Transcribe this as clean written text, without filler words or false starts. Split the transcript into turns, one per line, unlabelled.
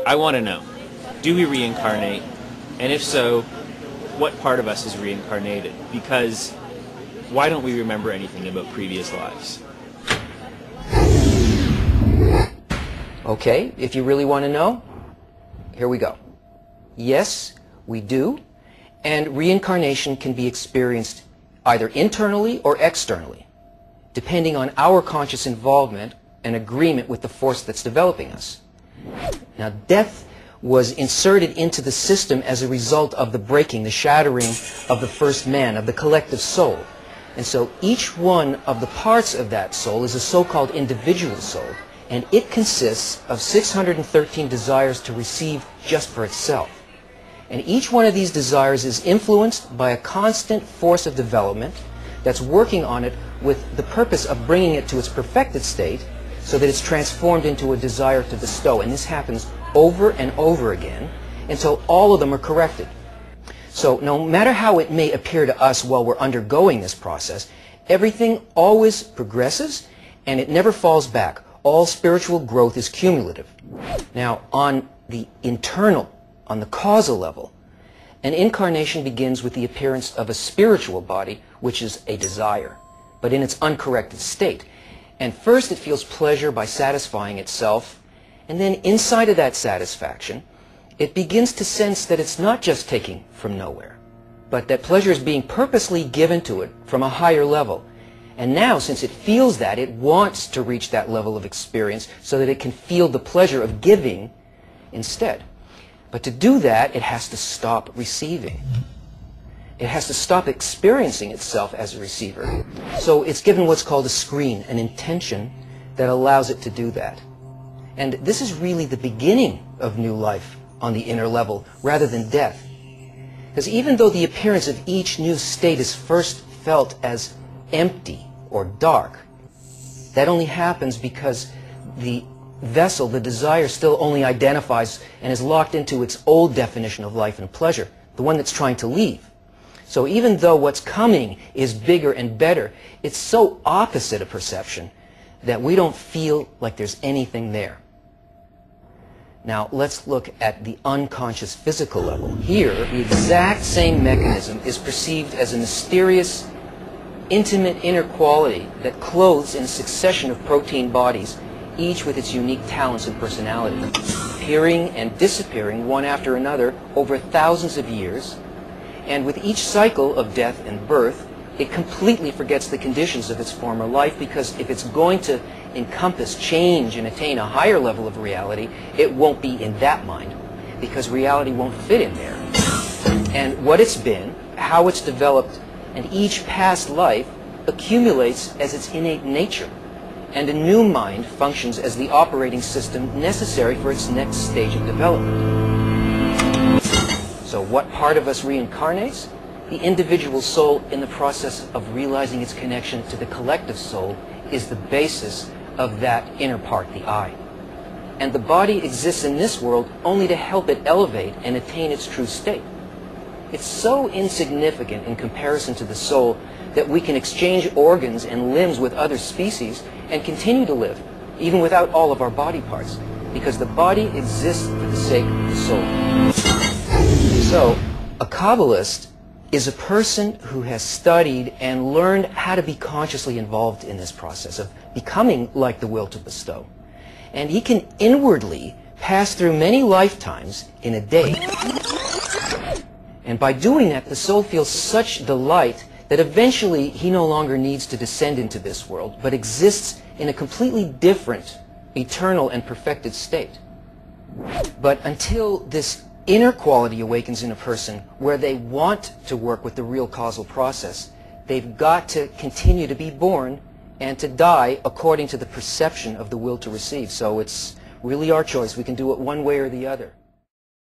I want to know, do we reincarnate? And if so, what part of us is reincarnated? Because why don't we remember anything about previous lives?
Okay, if you really want to know, here we go. Yes, we do, and reincarnation can be experienced either internally or externally, depending on our conscious involvement and agreement with the force that's developing us. Now, death was inserted into the system as a result of the breaking, the shattering of the first man, of the collective soul. And so each one of the parts of that soul is a so-called individual soul, and it consists of 613 desires to receive just for itself. And each one of these desires is influenced by a constant force of development that's working on it with the purpose of bringing it to its perfected state so that it's transformed into a desire to bestow. And this happens over and over again until all of them are corrected. So no matter how it may appear to us while we're undergoing this process, everything always progresses and it never falls back. All spiritual growth is cumulative. Now, on the internal, on the causal level, an incarnation begins with the appearance of a spiritual body, which is a desire, but in its uncorrected state. And first it feels pleasure by satisfying itself, and then inside of that satisfaction, it begins to sense that it's not just taking from nowhere, but that pleasure is being purposely given to it from a higher level. And now, since it feels that, it wants to reach that level of experience so that it can feel the pleasure of giving instead. But to do that, it has to stop receiving. It has to stop experiencing itself as a receiver. So it's given what's called a screen, an intention that allows it to do that. And this is really the beginning of new life on the inner level, rather than death. Because even though the appearance of each new state is first felt as empty or dark, that only happens because the vessel, the desire, still only identifies and is locked into its old definition of life and pleasure, the one that's trying to leave. So even though what's coming is bigger and better, it's so opposite a perception that we don't feel like there's anything there. Now let's look at the unconscious physical level. Here, the exact same mechanism is perceived as a mysterious, intimate inner quality that clothes in a succession of protein bodies, each with its unique talents and personality, appearing and disappearing one after another over thousands of years. And with each cycle of death and birth, it completely forgets the conditions of its former life, because if it's going to encompass change and attain a higher level of reality, it won't be in that mind, because reality won't fit in there. And what it's been, how it's developed, and each past life accumulates as its innate nature. And a new mind functions as the operating system necessary for its next stage of development. So what part of us reincarnates? The individual soul, in the process of realizing its connection to the collective soul, is the basis of that inner part, the I. And the body exists in this world only to help it elevate and attain its true state. It's so insignificant in comparison to the soul that we can exchange organs and limbs with other species and continue to live, even without all of our body parts, because the body exists for the sake of the soul. So, a Kabbalist is a person who has studied and learned how to be consciously involved in this process of becoming like the will to bestow. And he can inwardly pass through many lifetimes in a day. And by doing that, the soul feels such delight that eventually he no longer needs to descend into this world, but exists in a completely different, eternal and perfected state. But until this inner quality awakens in a person where they want to work with the real causal process, they've got to continue to be born and to die according to the perception of the will to receive. So it's really our choice. We can do it one way or the other.